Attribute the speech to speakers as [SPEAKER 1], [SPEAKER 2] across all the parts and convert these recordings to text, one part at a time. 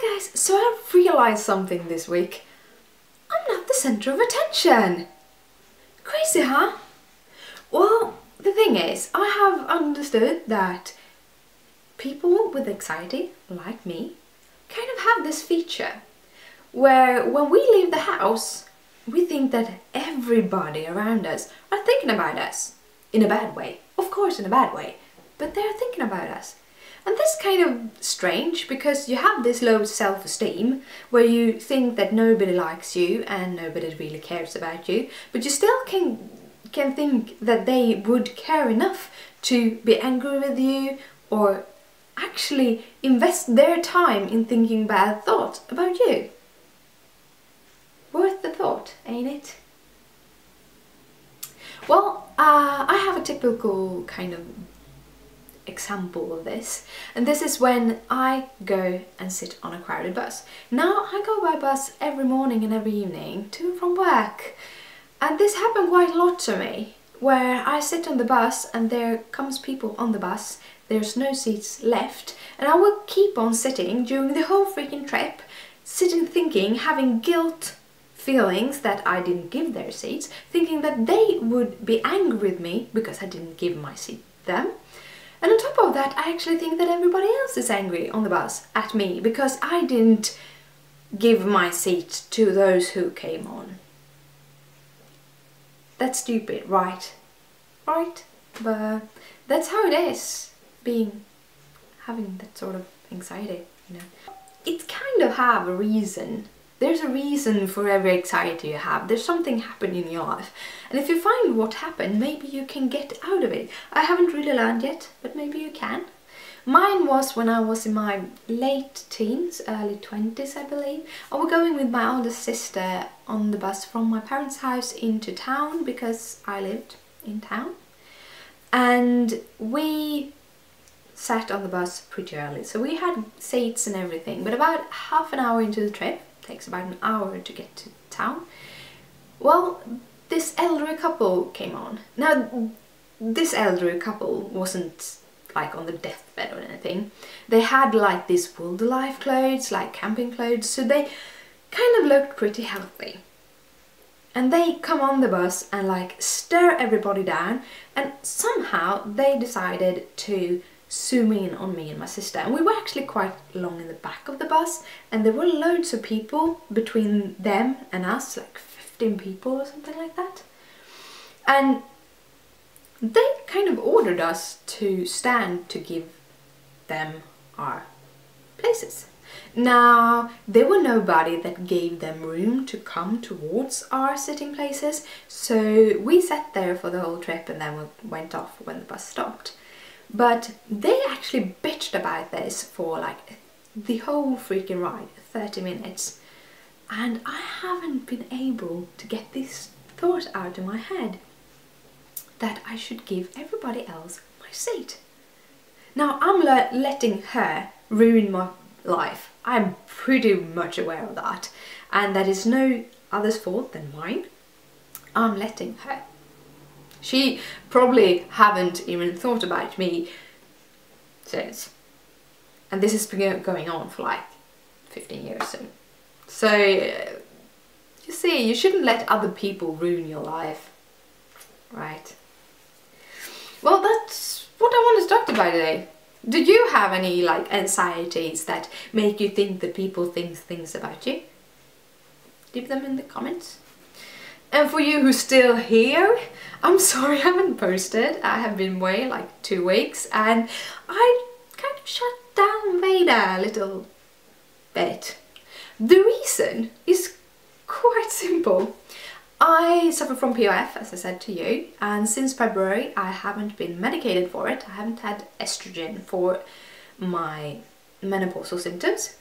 [SPEAKER 1] Hi guys, so I've realised something this week. I'm not the centre of attention. Crazy, huh? Well, the thing is, I have understood that people with anxiety, like me, kind of have this feature where when we leave the house, we think that everybody around us are thinking about us. In a bad way. Of course, in a bad way. But they're thinking about us. And that's kind of strange because you have this low self-esteem where you think that nobody likes you and nobody really cares about you, but you still can think that they would care enough to be angry with you or actually invest their time in thinking bad thoughts about you. Worth the thought, ain't it? Well, I have a typical kind of example of this, and this is when I go and sit on a crowded bus. Now I go by bus every morning and every evening to and from work, and this happened quite a lot to me, where I sit on the bus and there comes people on the bus, there's no seats left, and I will keep on sitting during the whole freaking trip, sitting thinking, having guilt feelings that I didn't give their seats, thinking that they would be angry with me because I didn't give my seat to them. And on top of that, I actually think that everybody else is angry on the bus at me because I didn't give my seat to those who came on. That's stupid, right? Right? But that's how it is, having that sort of anxiety, you know. It kind of have a reason. There's a reason for every anxiety you have. There's something happening in your life. And if you find what happened, maybe you can get out of it. I haven't really learned yet, but maybe you can. Mine was when I was in my late teens, early 20s, I believe. I was going with my older sister on the bus from my parents' house into town because I lived in town. And we sat on the bus pretty early. So we had seats and everything, but about half an hour into the trip, takes about an hour to get to town. Well, this elderly couple came on. Now, this elderly couple wasn't like on the deathbed or anything. They had like these Wildlife clothes, like camping clothes, so they kind of looked pretty healthy. And they come on the bus and like stare everybody down, and somehow they decided to zoom in on me and my sister, and we were actually quite long in the back of the bus, and there were loads of people between them and us, like 15 people or something like that, and they kind of ordered us to stand to give them our places. Now, there were nobody that gave them room to come towards our sitting places, so we sat there for the whole trip and then we went off when the bus stopped. But they actually bitched about this for like the whole freaking ride, 30 minutes. And I haven't been able to get this thought out of my head that I should give everybody else my seat. Now I'm letting her ruin my life. I'm pretty much aware of that. And that is no other's fault than mine. I'm letting her. She probably haven't even thought about me since. And this has been going on for like 15 years soon. So, you see, you shouldn't let other people ruin your life. Right? Well, that's what I wanted to talk about today. Do you have any like anxieties that make you think that people think things about you? Leave them in the comments. And for you who's still here, I'm sorry I haven't posted. I have been away like 2 weeks and I kind of shut down Veda a little bit. The reason is quite simple. I suffer from POF, as I said to you, and since February I haven't been medicated for it. I haven't had estrogen for my menopausal symptoms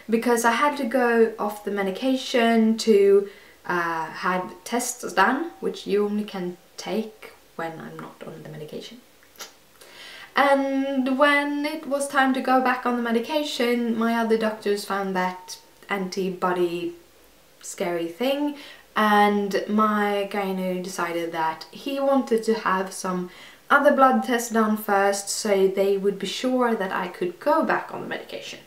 [SPEAKER 1] because I had to go off the medication to had tests done, which you only can take when I'm not on the medication. And when it was time to go back on the medication, my other doctors found that antibody scary thing, and my gynae decided that he wanted to have some other blood tests done first so they would be sure that I could go back on the medication.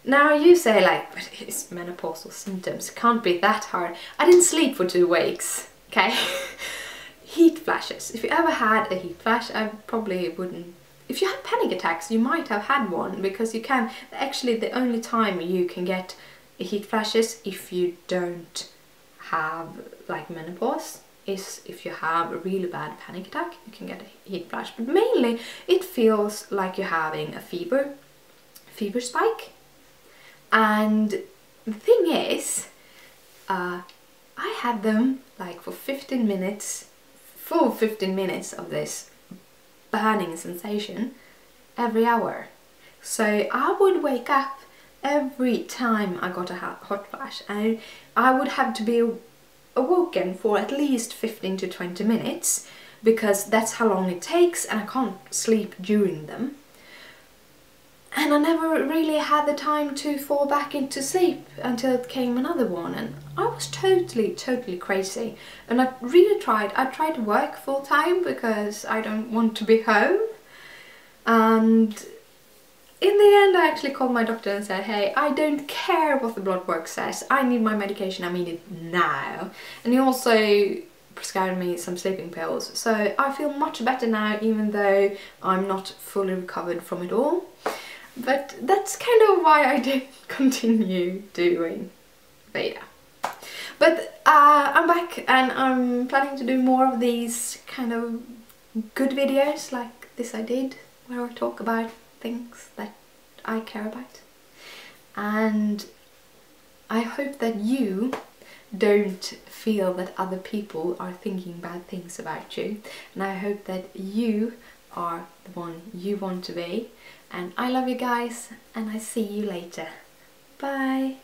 [SPEAKER 1] Now you say like, but it's menopausal symptoms, it can't be that hard. I didn't sleep for 2 weeks, okay? Heat flashes. If you ever had a heat flash, I probably wouldn't. If you have panic attacks, you might have had one, because you can, actually the only time you can get heat flashes if you don't have like menopause is if you have a really bad panic attack, you can get a heat flash. But mainly it feels like you're having a fever spike. And the thing is, I had them like for 15 minutes, full 15 minutes of this burning sensation every hour. So I would wake up every time I got a hot flash, and I would have to be awoken for at least 15 to 20 minutes, because that's how long it takes, and I can't sleep during them. And I never really had the time to fall back into sleep until it came another one, and I was totally crazy. And I tried to work full time because I don't want to be home. And in the end I actually called my doctor and said, hey, I don't care what the blood work says, I need my medication, I need it now. And he also prescribed me some sleeping pills. So I feel much better now, even though I'm not fully recovered from it all. But that's kind of why I didn't continue doing Veda. But I'm back, and I'm planning to do more of these kind of good videos like this I did, where I talk about things that I care about. And I hope that you don't feel that other people are thinking bad things about you. And I hope that you are the one you want to be. And I love you guys, and I see you later. Bye!